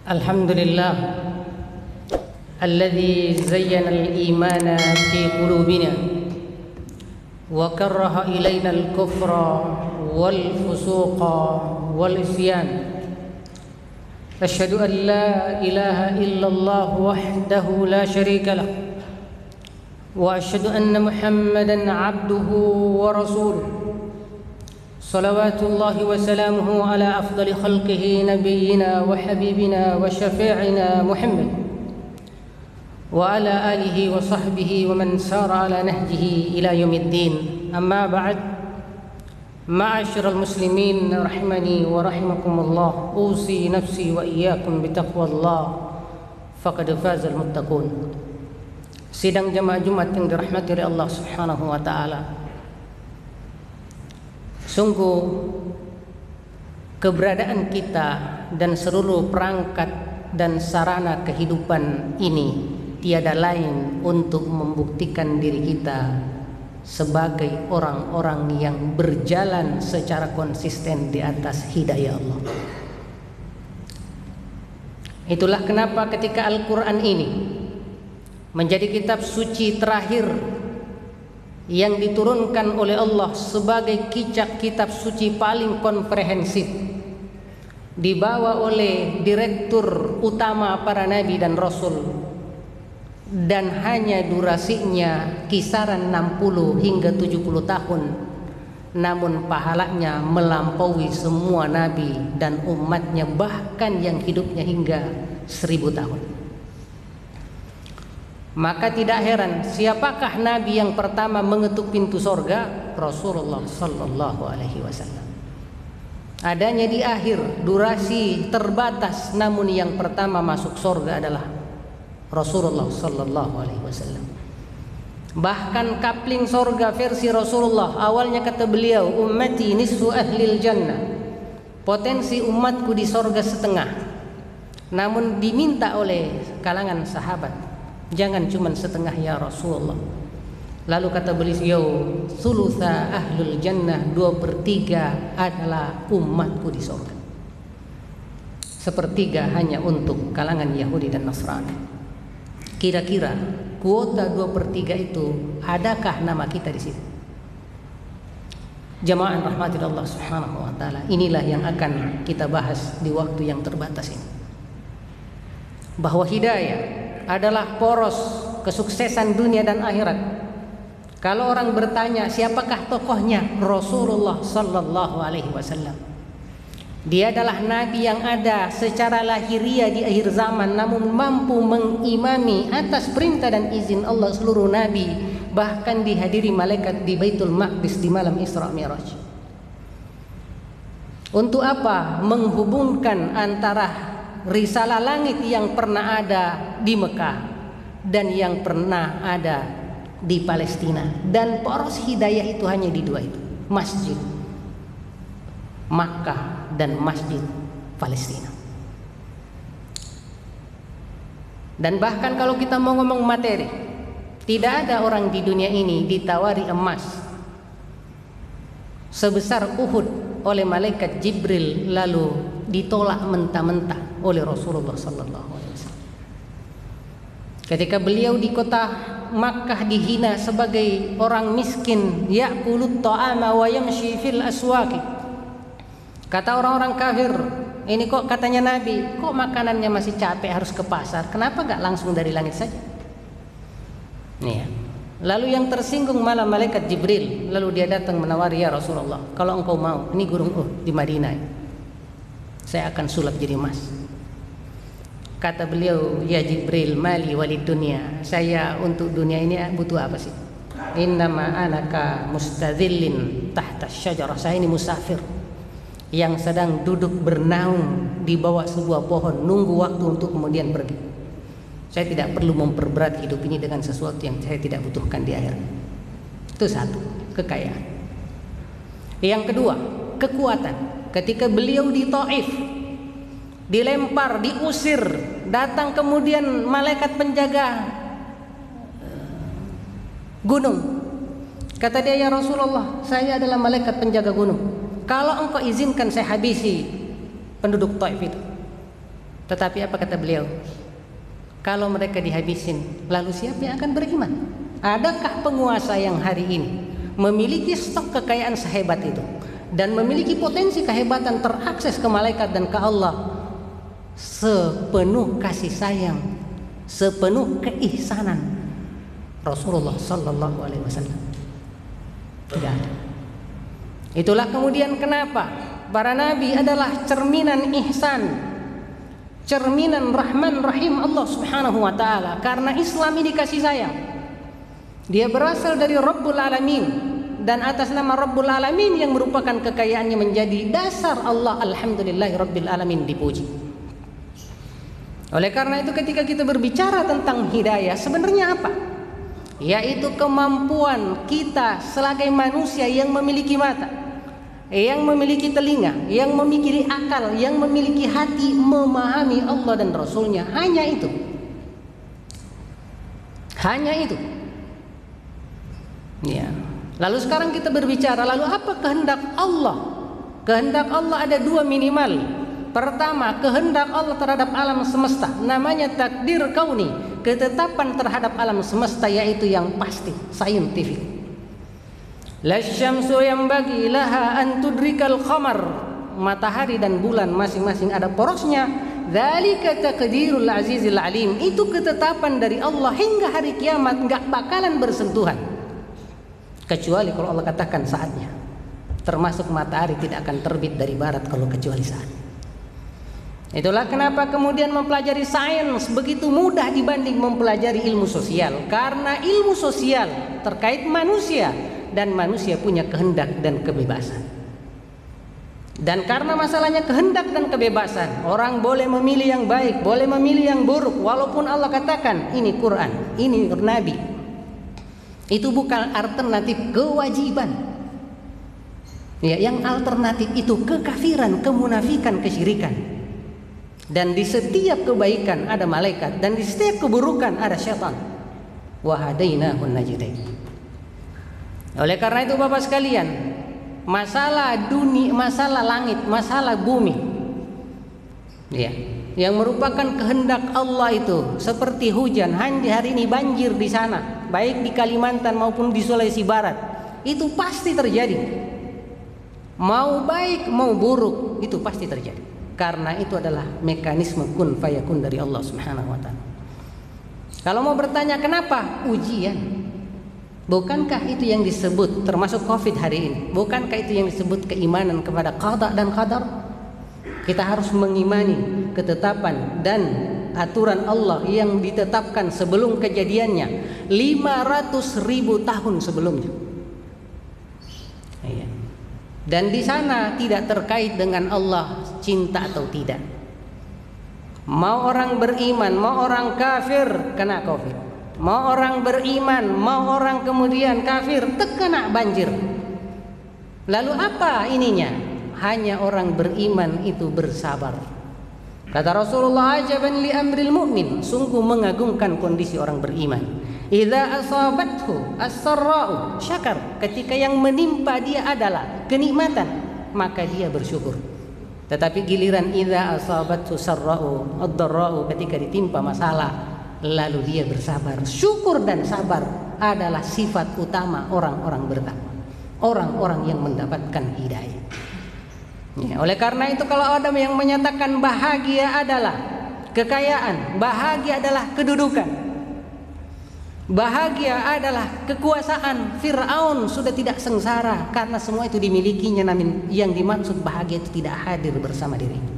Alhamdulillah alladzi zayyana al-imana fi qulubina wa karaha ilaina al-kufra wal fusuqa wal isyan. Asyhadu an la ilaha illallah wahdahu la syarika lah wa asyhadu anna Muhammadan abduhu wa rasuluh. Salawatullahi wa salamuhu ala afdali khalqihi nabiyyina wa habibina wa syafi'ina Muhammad wa ala alihi wa sahbihi wa man sara ala nahjihi ila yaumiddin. Amma ba'd. Ma'asyiral muslimin rahimani wa rahimakumullah. Usi nafsi wa iyyakum bitaqwallah faqad fazal muttaqun. Sidang jamaah Jumat yang dirahmati oleh Allah Subhanahu wa taala. Sungguh keberadaan kita dan seluruh perangkat dan sarana kehidupan ini tiada lain untuk membuktikan diri kita sebagai orang-orang yang berjalan secara konsisten di atas hidayah Allah. Itulah kenapa ketika Al-Quran ini menjadi kitab suci terakhir yang diturunkan oleh Allah sebagai kitab suci paling komprehensif, dibawa oleh direktur utama para nabi dan rasul, dan hanya durasinya kisaran 60 hingga 70 tahun, namun pahalanya melampaui semua nabi dan umatnya, bahkan yang hidupnya hingga 1000 tahun. Maka tidak heran siapakah nabi yang pertama mengetuk pintu sorga? Rasulullah sallallahu alaihi wasallam. Adanya di akhir, durasi terbatas, namun yang pertama masuk sorga adalah Rasulullah sallallahu alaihi wasallam. Bahkan kapling sorga versi Rasulullah, awalnya kata beliau, ummati nisfu ahlil jannah, potensi umatku di sorga setengah. Namun diminta oleh kalangan sahabat, jangan cuma setengah ya Rasulullah. Lalu kata beliau, thulutha ahlul jannah, 2/3 adalah umatku di surga. 1/3 hanya untuk kalangan Yahudi dan Nasrani. Kira-kira kuota 2/3 itu, adakah nama kita di situ? Jamaah rahmati Allah Subhanahu wa taala, inilah yang akan kita bahas di waktu yang terbatas ini. Bahwa hidayah adalah poros kesuksesan dunia dan akhirat. Kalau orang bertanya siapakah tokohnya, Rasulullah sallallahu alaihi wasallam. Dia adalah nabi yang ada secara lahiriah di akhir zaman, namun mampu mengimami atas perintah dan izin Allah seluruh nabi, bahkan dihadiri malaikat di Baitul Maqdis di malam Isra Mi'raj. Untuk apa? Menghubungkan antara risalah langit yang pernah ada di Mekah dan yang pernah ada di Palestina, dan poros hidayah itu hanya di dua itu, masjid Makkah dan masjid Palestina. Dan bahkan kalau kita mau ngomong materi, tidak ada orang di dunia ini ditawari emas sebesar Uhud oleh malaikat Jibril lalu ditolak mentah-mentah oleh Rasulullah sallallahu alaihi wasallam. Ketika beliau di kota Makkah dihina sebagai orang miskin, ya'kulut ta'ama wa yamshi fil aswaqi. Kata orang-orang kafir, ini kok katanya nabi, kok makanannya masih capek harus ke pasar, kenapa enggak langsung dari langit saja? Nih ya. Lalu yang tersinggung malah malaikat Jibril, lalu dia datang menawari, ya Rasulullah, kalau engkau mau, ini gunung di Madinah, saya akan sulap jadi emas. Kata beliau, ya Jibril, mali walid dunia, saya untuk dunia ini butuh apa sih? Innama anaka mustadzillin tahta syajarah, saya ini musafir yang sedang duduk bernaung di bawah sebuah pohon, nunggu waktu untuk kemudian pergi. Saya tidak perlu memperberat hidup ini dengan sesuatu yang saya tidak butuhkan di akhir. Itu satu, kekayaan. Yang kedua, kekuatan. Ketika beliau di Taif, dilempar, diusir. Datang kemudian malaikat penjaga gunung. Kata dia, ya Rasulullah, saya adalah malaikat penjaga gunung. Kalau engkau izinkan saya habisi penduduk Taif itu. Tetapi apa kata beliau? Kalau mereka dihabisin, lalu siapa yang akan beriman? Adakah penguasa yang hari ini memiliki stok kekayaan sehebat itu dan memiliki potensi kehebatan terakses ke malaikat dan ke Allah sepenuh kasih sayang, sepenuh keikhsanan Rasulullah sallallahu alaihi wasallam? Tidak ada. Itulah kemudian kenapa para nabi adalah cerminan ihsan, cerminan rahman rahim Allah subhanahu wa ta'ala. Karena Islam ini kasih sayang, dia berasal dari Rabbul Alamin, dan atas nama Rabbul Alamin yang merupakan kekayaannya menjadi dasar Allah alhamdulillahi Rabbil Alamin dipuji. Oleh karena itu ketika kita berbicara tentang hidayah, sebenarnya apa? Yaitu kemampuan kita sebagai manusia yang memiliki mata, yang memiliki telinga, yang memiliki akal, yang memiliki hati, memahami Allah dan Rasulnya. Hanya itu. Hanya itu. Ya. Lalu sekarang kita berbicara, lalu apa kehendak Allah? Kehendak Allah ada dua minimal. Pertama, kehendak Allah terhadap alam semesta, namanya takdir kauni, ketetapan terhadap alam semesta, yaitu yang pasti, saintifik. La syamsu yanbaghi laha an tudrikal qamar, matahari dan bulan masing-masing ada porosnya. Dzalika taqdirul azizil alim, itu ketetapan dari Allah hingga hari kiamat enggak bakalan bersentuhan kecuali kalau Allah katakan saatnya. Termasuk matahari tidak akan terbit dari barat kalau kecuali saatnya. Itulah kenapa kemudian mempelajari sains begitu mudah dibanding mempelajari ilmu sosial. Karena ilmu sosial terkait manusia, dan manusia punya kehendak dan kebebasan. Dan karena masalahnya kehendak dan kebebasan, orang boleh memilih yang baik, boleh memilih yang buruk. Walaupun Allah katakan ini Quran, ini Nabi, itu bukan alternatif kewajiban. Ya, yang alternatif itu kekafiran, kemunafikan, kesyirikan. Dan di setiap kebaikan ada malaikat, dan di setiap keburukan ada syaitan. Wa hadainahun najdain. Oleh karena itu Bapak sekalian, masalah dunia, masalah langit, masalah bumi, ya, yang merupakan kehendak Allah itu seperti hujan. Hari ini banjir di sana, baik di Kalimantan maupun di Sulawesi Barat, itu pasti terjadi. Mau baik mau buruk itu pasti terjadi. Karena itu adalah mekanisme kun fayakun dari Allah Subhanahu wa taala. Kalau mau bertanya kenapa? Ujian. Bukankah itu yang disebut termasuk Covid hari ini? Bukankah itu yang disebut keimanan kepada qada dan qadar? Kita harus mengimani ketetapan dan aturan Allah yang ditetapkan sebelum kejadiannya 500.000 tahun sebelumnya. Iya. Dan di sana tidak terkait dengan Allah cinta atau tidak. Mau orang beriman, mau orang kafir kena Covid. Mau orang beriman, mau orang kemudian kafir terkena banjir. Lalu apa ininya? Hanya orang beriman itu bersabar. Kata Rasulullah, ajaban li amril mu'min, sungguh mengagumkan kondisi orang beriman. Idza asabathu as-sarra'u syakar, ketika yang menimpa dia adalah kenikmatan, maka dia bersyukur. Tetapi giliran idza asabathu sarra'u ad-darra'u, ketika ditimpa masalah lalu dia bersabar. Syukur dan sabar adalah sifat utama orang-orang bertakwa, orang-orang yang mendapatkan hidayah. Ya, oleh karena itu kalau ada yang menyatakan bahagia adalah kekayaan, bahagia adalah kedudukan, bahagia adalah kekuasaan, Fir'aun sudah tidak sengsara karena semua itu dimilikinya. Namun yang dimaksud bahagia itu tidak hadir bersama dirinya,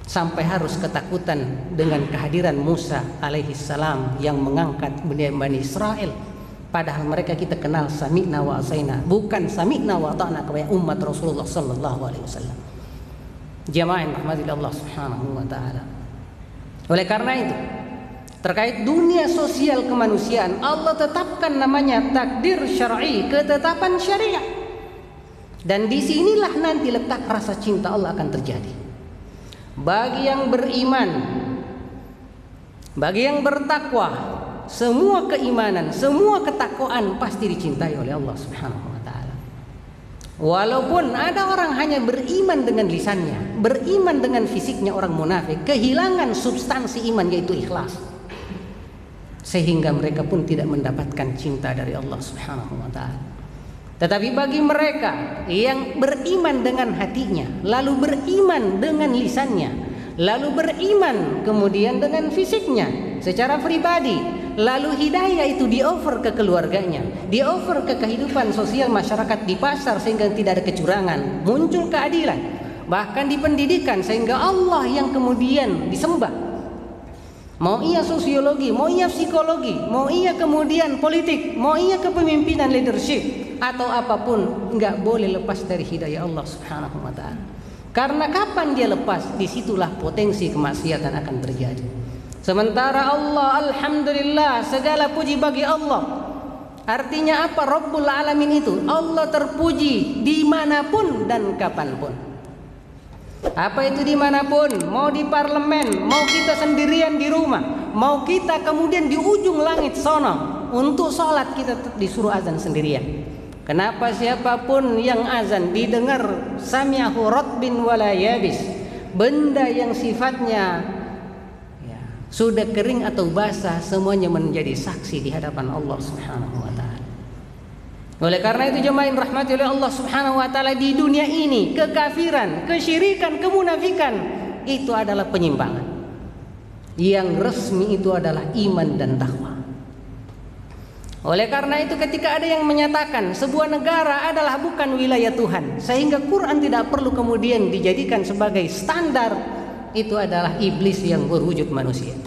sampai harus ketakutan dengan kehadiran Musa alaihissalam yang mengangkat Bani Israel. Padahal mereka kita kenal sami'na wa asaina, bukan sami'na wa ta'na kepada umat Rasulullah sallallahu alaihi wasallam. Jamaah yang rahmati Allah subhanahu wa ta'ala. Oleh karena itu, terkait dunia sosial kemanusiaan, Allah tetapkan namanya takdir syar'i, ketetapan syariat. Dan disinilah nanti letak rasa cinta Allah akan terjadi. bagi yang beriman, bagi yang bertakwa, semua keimanan, semua ketakwaan pasti dicintai oleh Allah Subhanahu wa taala. Walaupun ada orang hanya beriman dengan lisannya, beriman dengan fisiknya, orang munafik kehilangan substansi iman yaitu ikhlas, sehingga mereka pun tidak mendapatkan cinta dari Allah Subhanahu wa taala. Tetapi bagi mereka yang beriman dengan hatinya, lalu beriman dengan lisannya, lalu beriman kemudian dengan fisiknya secara pribadi, lalu hidayah itu di-offer ke keluarganya, di-offer ke kehidupan sosial masyarakat di pasar sehingga tidak ada kecurangan, muncul keadilan, bahkan di pendidikan sehingga Allah yang kemudian disembah. Mau ia sosiologi, mau ia psikologi, mau ia kemudian politik, mau ia kepemimpinan leadership atau apapun, enggak boleh lepas dari hidayah Allah Subhanahu wa taala. Karena kapan dia lepas, disitulah potensi kemaksiatan akan terjadi. Sementara Allah, alhamdulillah, segala puji bagi Allah. Artinya apa? Rabbul Alamin itu Allah terpuji dimanapun dan kapanpun. Apa itu dimanapun? Mau di parlemen, mau kita sendirian di rumah, mau kita kemudian di ujung langit sono, untuk sholat kita disuruh azan sendirian. Kenapa? Siapapun yang azan didengar sami'ahu ratbin wala yabis, benda yang sifatnya sudah kering atau basah, semuanya menjadi saksi di hadapan Allah Subhanahu wa taala. Oleh karena itu jemaah yang dirahmati oleh Allah Subhanahu wa taala, di dunia ini kekafiran, kesyirikan, kemunafikan itu adalah penyimpangan. Yang resmi itu adalah iman dan takwa. Oleh karena itu ketika ada yang menyatakan sebuah negara adalah bukan wilayah Tuhan, sehingga Quran tidak perlu kemudian dijadikan sebagai standar, itu adalah iblis yang berwujud manusia.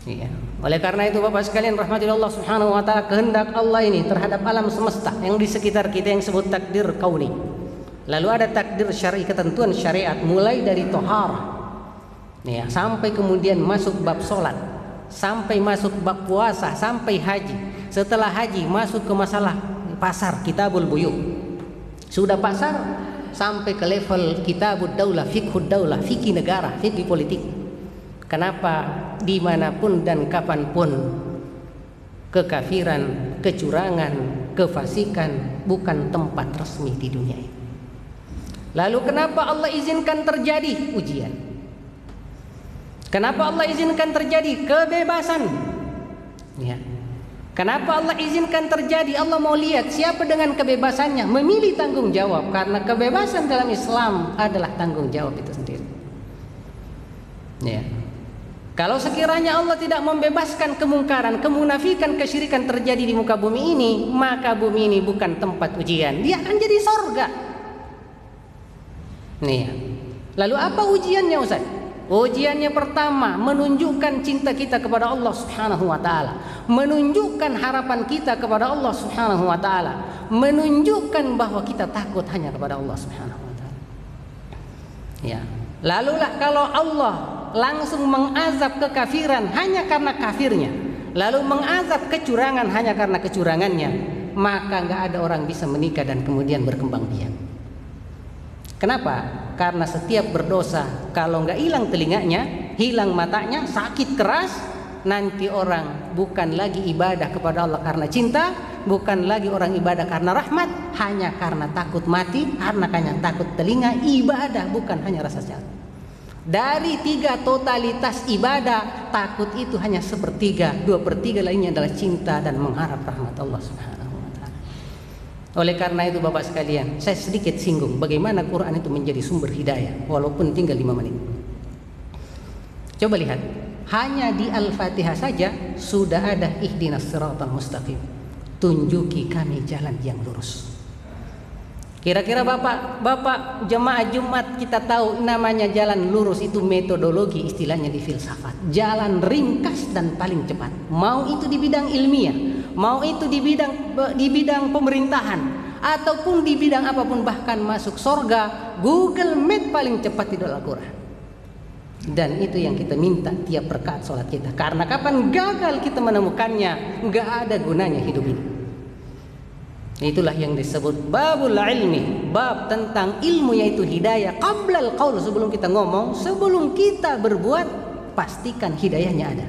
Iya. Oleh karena itu Bapak sekalian rahmati Allah Subhanahu wa taala, kehendak Allah ini terhadap alam semesta yang di sekitar kita yang disebut takdir kauni. Lalu ada takdir syar'i, ketentuan syariat mulai dari toharah, ya, sampai kemudian masuk bab solat, sampai masuk bab puasa, sampai haji. Setelah haji masuk ke masalah pasar, kitabul buyu. Sudah pasar sampai ke level kitabud daulah, fiqhud daulah, fikih negara, fikih politik. Kenapa? Dimanapun dan kapanpun kekafiran, kecurangan, kefasikan bukan tempat resmi di dunia ini. Lalu kenapa Allah izinkan terjadi ujian? Kenapa Allah izinkan terjadi kebebasan? Ya. Kenapa Allah izinkan terjadi? Allah mau lihat siapa dengan kebebasannya memilih tanggung jawab, karena kebebasan dalam Islam adalah tanggung jawab itu sendiri. Ya. Kalau sekiranya Allah tidak membebaskan kemungkaran, kemunafikan, kesyirikan terjadi di muka bumi ini, maka bumi ini bukan tempat ujian, dia akan jadi sorga. Nih. Lalu apa ujiannya Ustaz? Ujiannya pertama, menunjukkan cinta kita kepada Allah Subhanahu wa taala, menunjukkan harapan kita kepada Allah Subhanahu wa taala, menunjukkan bahwa kita takut hanya kepada Allah Subhanahu wa taala. Ya. Lalulah kalau Allah langsung mengazab kekafiran hanya karena kafirnya, lalu mengazab kecurangan hanya karena kecurangannya, maka nggak ada orang bisa menikah dan kemudian berkembang biak. Kenapa? Karena setiap berdosa kalau nggak hilang telinganya, hilang matanya, sakit keras, nanti orang bukan lagi ibadah kepada Allah karena cinta, bukan lagi orang ibadah karena rahmat, hanya karena takut mati, karena takut telinga. Ibadah bukan hanya rasa syahwat. Dari 3 totalitas ibadah, takut itu hanya 1/3, 2/3 lainnya adalah cinta dan mengharap rahmat Allah Subhanahu wa taala. Oleh karena itu Bapak sekalian, saya sedikit singgung bagaimana Quran itu menjadi sumber hidayah, walaupun tinggal 5 menit. Coba lihat, hanya di Al-Fatihah saja sudah ada ihdinas siratal mustaqim, tunjuki kami jalan yang lurus. Kira-kira Bapak jemaah Jumat kita tahu namanya jalan lurus itu metodologi, istilahnya di filsafat. Jalan ringkas dan paling cepat. Mau itu di bidang ilmiah, mau itu di bidang pemerintahan, ataupun di bidang apapun, bahkan masuk surga, Google Map paling cepat itu Al-Quran. Dan itu yang kita minta tiap rakaat sholat kita. Karena kapan gagal kita menemukannya, nggak ada gunanya hidup ini. Itulah yang disebut babul ilmi, bab tentang ilmu yaitu hidayah. Qablal qaul, sebelum kita ngomong, sebelum kita berbuat, pastikan hidayahnya ada.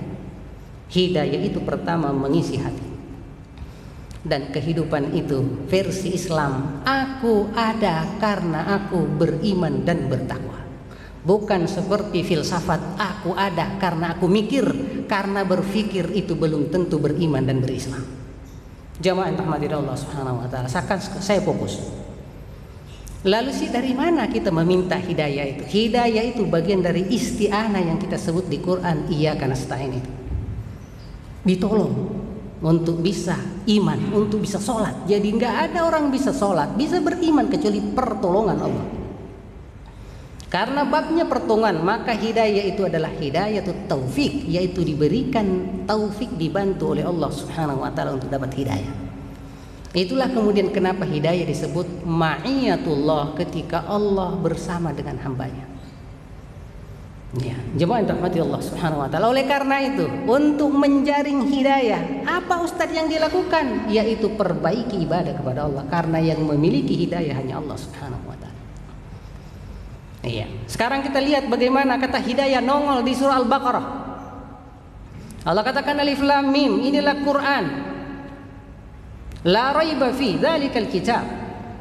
Hidayah itu pertama mengisi hati. Dan kehidupan itu versi Islam, aku ada karena aku beriman dan bertakwa. Bukan seperti filsafat, aku ada karena aku mikir, karena berpikir itu belum tentu beriman dan berislam. Jamaah yang dirahmati Allah Subhanahu wa taala, saya fokus. Lalu sih dari mana kita meminta hidayah itu? Hidayah itu bagian dari isti'anah yang kita sebut di Quran, iyyaka nasta'in itu. Ditolong untuk bisa iman, untuk bisa sholat. Jadi nggak ada orang bisa sholat, bisa beriman kecuali pertolongan Allah. Karena babnya pertolongan, maka hidayah itu adalah hidayah itu taufik, yaitu diberikan taufik, dibantu oleh Allah Subhanahu wa taala untuk dapat hidayah. Itulah kemudian kenapa hidayah disebut ma'iyatullah, ketika Allah bersama dengan hambanya. Ya, jemaah yang dirahmati Allah Subhanahu wa taala. Oleh karena itu, untuk menjaring hidayah, apa ustadz yang dilakukan? Yaitu perbaiki ibadah kepada Allah, karena yang memiliki hidayah hanya Allah Subhanahu wa taala. Iya. Sekarang kita lihat bagaimana kata hidayah nongol di surah Al-Baqarah. Allah katakan alif lam mim, inilah Quran. La raiba fi dzalikal kitab.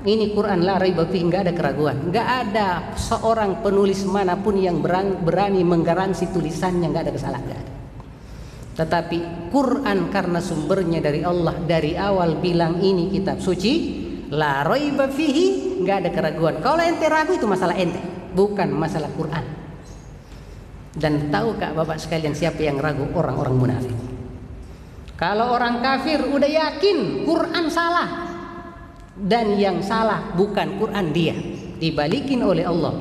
Ini Quran la raiba fi, enggak ada keraguan. Enggak ada seorang penulis manapun yang berani menggaransi tulisannya enggak ada kesalahan, enggak ada. Tetapi Quran karena sumbernya dari Allah, dari awal bilang ini kitab suci, la raiba fihi, enggak ada keraguan. Kalau ente ragu itu masalah ente, bukan masalah Quran. Dan tahukah Bapak sekalian siapa yang ragu? Orang-orang munafik. Kalau orang kafir udah yakin Quran salah, dan yang salah bukan Quran, dia dibalikin oleh Allah.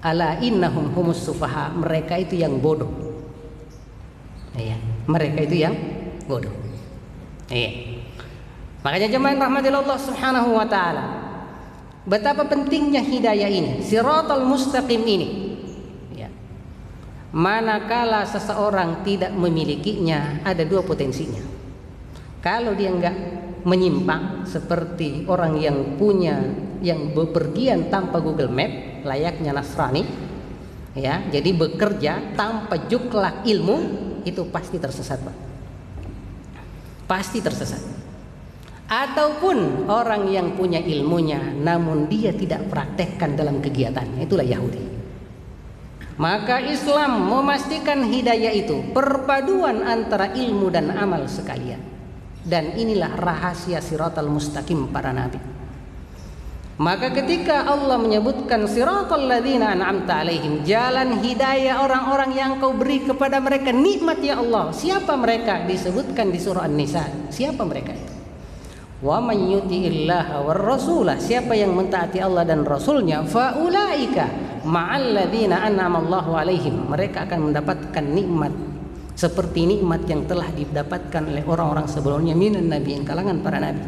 Ala innahum humus sufaha, mereka itu yang bodoh. Iya, mereka itu yang bodoh. Iya. Makanya jemaah rahmatillah Allah Subhanahu wa taala, betapa pentingnya hidayah ini, siratal mustaqim ini. Ya. Manakala seseorang tidak memilikinya, ada dua potensinya. Kalau dia enggak menyimpang seperti orang yang bepergian tanpa Google Map, layaknya Nasrani, ya, jadi bekerja tanpa juklak ilmu, itu pasti tersesat, Pak. Pasti tersesat. Ataupun orang yang punya ilmunya namun dia tidak praktekkan dalam kegiatannya, itulah Yahudi. Maka Islam memastikan hidayah itu perpaduan antara ilmu dan amal sekalian. Dan inilah rahasia siratal mustaqim para nabi. Maka ketika Allah menyebutkan siratal ladzina an'amta alaihim, jalan hidayah orang-orang yang kau beri kepada mereka nikmat ya Allah. Siapa mereka? Disebutkan di surah An-Nisa. Siapa mereka itu? Wa may yuti'illaha war rasulah, siapa yang mentaati Allah dan Rasulnya, fa ulaika ma'al ladzina an'ama Allahu alaihim, mereka akan mendapatkan nikmat seperti nikmat yang telah didapatkan oleh orang-orang sebelumnya minan nabiyin, kalangan para nabi,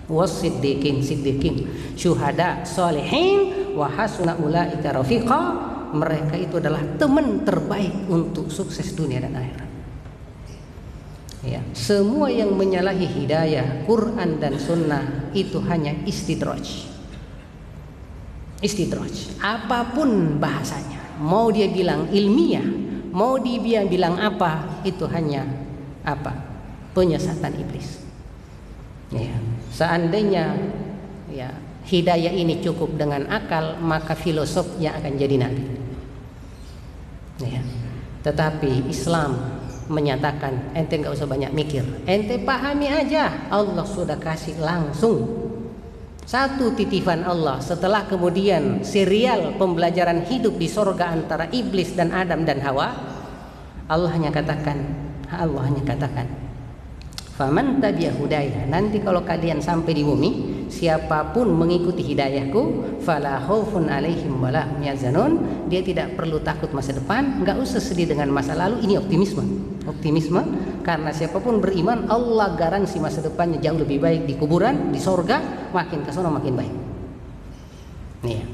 wasiddiqin, siddiqin, syuhada, salihin, wa hasuna ulaika rafiqa, mereka itu adalah teman terbaik untuk sukses dunia dan akhirat. Ya, semua yang menyalahi hidayah Quran dan sunnah itu hanya istidraj. Istidraj, apapun bahasanya, mau dia bilang ilmiah, mau dia bilang apa, itu hanya apa? Penyesatan iblis. Ya, seandainya ya hidayah ini cukup dengan akal, maka filosofnya akan jadi nabi. Ya, tetapi Islam menyatakan ente nggak usah banyak mikir, ente pahami aja, Allah sudah kasih langsung satu titipan Allah. Setelah kemudian serial pembelajaran hidup di sorga antara iblis dan Adam dan Hawa, Allah hanya katakan faman tabi'a hudaya, nanti kalau kalian sampai di bumi, siapapun mengikuti hidayahku, fala khaufun alaihim wala hum yahzanun, dia tidak perlu takut masa depan, enggak usah sedih dengan masa lalu. Ini optimisme karena siapapun beriman, Allah garansi masa depannya jauh lebih baik di kuburan, di sorga, makin ke sana makin baik. Nih,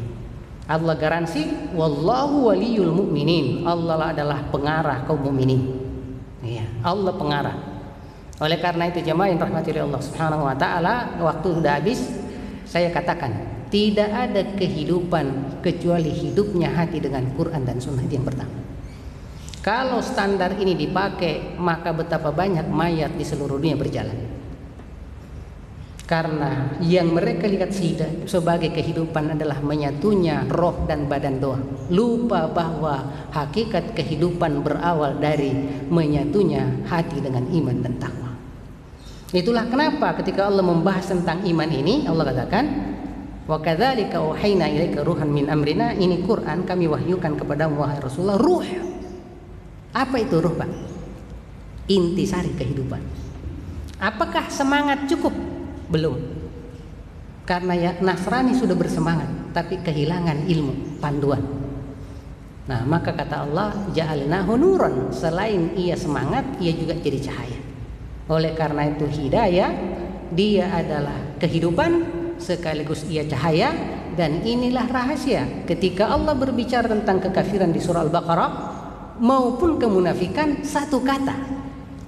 Allah garansi, wallahu waliyul mu'minin, Allah adalah pengarah kaum mukminin. Ya, Allah pengarah. Oleh karena itu jemaah yang rahmati oleh Allah Subhanahu wa taala, waktu sudah habis, saya katakan tidak ada kehidupan kecuali hidupnya hati dengan Quran dan Sunnah. Itu yang pertama. Kalau standar ini dipakai, maka betapa banyak mayat di seluruh dunia berjalan. Karena yang mereka lihat sebagai kehidupan adalah menyatunya roh dan badan doang. Lupa bahwa hakikat kehidupan berawal dari menyatunya hati dengan iman dan takwa. Itulah kenapa ketika Allah membahas tentang iman ini, Allah katakan, wa kadzalika auhayna ilaika ruhan min amrina. Ini Quran kami wahyukan kepadamu wahai Rasulullah, ruh. Apa itu ruh, Pak? Intisari kehidupan. Apakah semangat cukup? Belum. Karena ya Nasrani sudah bersemangat tapi kehilangan ilmu, panduan. Nah, maka kata Allah, ja'alnahu nuran. Selain ia semangat, ia juga jadi cahaya. Oleh karena itu hidayah, dia adalah kehidupan sekaligus ia cahaya. Dan inilah rahasia ketika Allah berbicara tentang kekafiran di surah Al-Baqarah maupun kemunafikan, satu kata.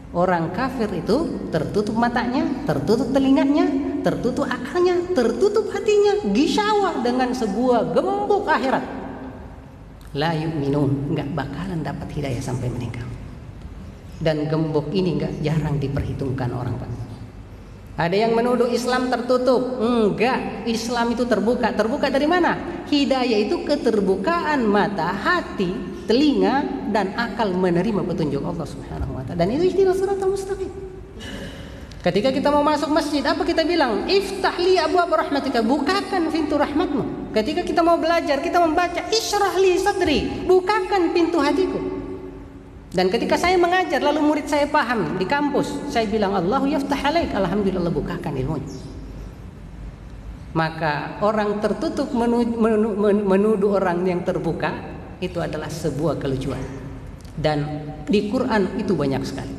Orang kafir itu tertutup matanya, tertutup telinganya, tertutup akalnya, tertutup hatinya, gisyawah dengan sebuah gembok akhirat. La yu'minun, enggak bakalan dapat hidayah sampai meninggal. Dan gembok ini enggak jarang diperhitungkan orang, Pak. Ada yang menuduh Islam tertutup. Enggak, Islam itu terbuka. Terbuka dari mana? Hidayah itu keterbukaan mata, hati, telinga, dan akal menerima petunjuk Allah Subhanahu wa ta'ala. Dan itu istilah siratal mustaqim. Ketika kita mau masuk masjid, apa kita bilang? Iftah li abwaab rahmatika, bukakan pintu rahmatmu. Ketika kita mau belajar, kita membaca, isyrah li sadri, bukakan pintu hatiku. Dan ketika saya mengajar lalu murid saya paham di kampus, saya bilang Allahu yaftah alaik, alhamdulillah, bukakan ilmunya. Maka orang tertutup menuduh orang yang terbuka itu adalah sebuah kelucuan. Dan di Quran itu banyak sekali.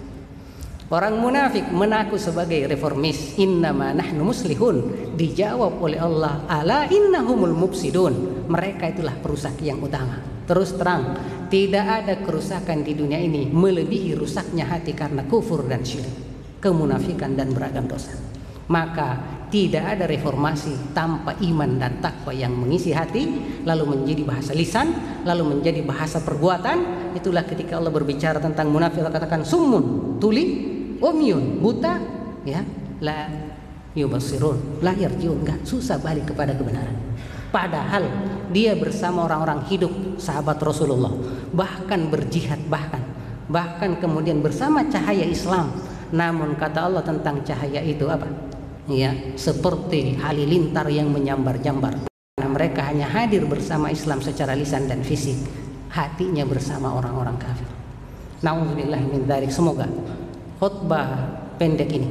Orang munafik mengaku sebagai reformis, innama nahnu muslihun, dijawab oleh Allah, ala innahumul mufsidun, mereka itulah perusak yang utama. Terus terang, tidak ada kerusakan di dunia ini melebihi rusaknya hati karena kufur dan syirik, kemunafikan dan beragam dosa. Maka tidak ada reformasi tanpa iman dan takwa yang mengisi hati, lalu menjadi bahasa lisan, lalu menjadi bahasa perbuatan. Itulah ketika Allah berbicara tentang munafik, Allah katakan summun, tuli, umyun, buta, ya, la yubasirun, la yarjiun, enggak, susah balik kepada kebenaran. Padahal dia bersama orang-orang hidup, sahabat Rasulullah, bahkan berjihad, bahkan kemudian bersama cahaya Islam. Namun kata Allah tentang cahaya itu apa? Ya, seperti halilintar yang menyambar-jambar. Karena mereka hanya hadir bersama Islam secara lisan dan fisik, hatinya bersama orang-orang kafir. Nauzubillah min dzalik. Semoga khutbah pendek ini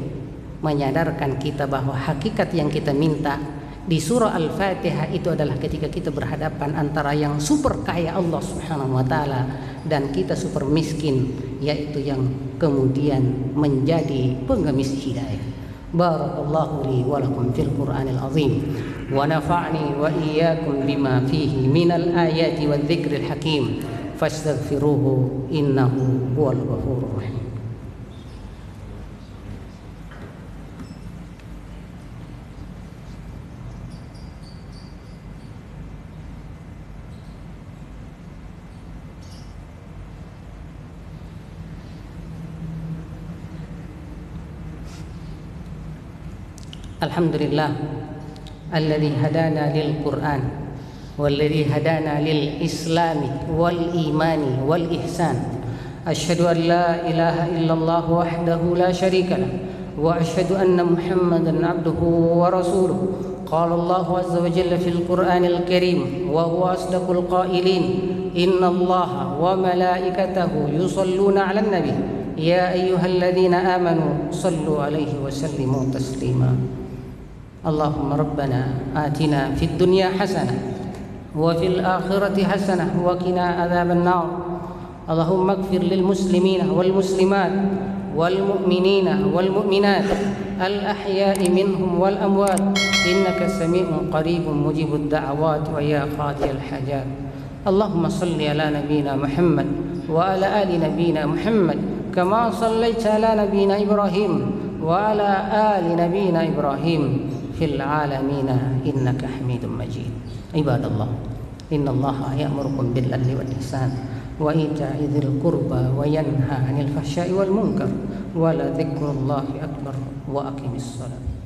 menyadarkan kita bahwa hakikat yang kita minta di surah Al-Fatihah itu adalah ketika kita berhadapan antara yang super kaya Allah Subhanahu wa ta'ala dan kita super miskin, yaitu yang kemudian menjadi pengemis hidayah. Barakallahu li wa lakum fil Qur'anil azim wa nafa'ni wa iyyakum bima fihi minal ayati wadh dzikril hakim fastaghfiruhu innahu huwal ghafurur rahim. Alhamdulillah alladzi hadana lil Qur'an walladzi hadana lil Islami wal imani wal ihsan. Asyhadu an la ilaha illallah wahdahu la syarika lah wa asyhadu anna Muhammadan abduhu wa rasuluh. Qala Allah azza wa jalla fil Qur'anil karim wa huwa asdaqul qailin, innallaha wa malaikatahu yusalluna 'alan nabi ya ayyuhalladzina amanu sallu 'alaihi wa sallimu taslima. Allahumma rabbana atina fid dunya hasanah wa fil akhirati hasanah wa qina adzaban nar. Allahumma ighfir lil muslimina wal muslimat wal mu'minina wal mu'minat al ahya'i minhum wal amwat innaka sami'un qaribun mujibud da'awat wa ya qadiyal hajat. Allahumma salli ala nabiyyina Muhammad wa ala ali nabiyyina Muhammad كما صليت على نبينا إبراهيم وعلى آل نبينا إبراهيم في العالمين إنك حميد مجيد. عباد الله، إن الله يأمركم بالعدل والإحسان وإيتاء ذي القربى وينهى عن الفحشاء والمنكر ولذكر الله أكبر وأقم الصلاة.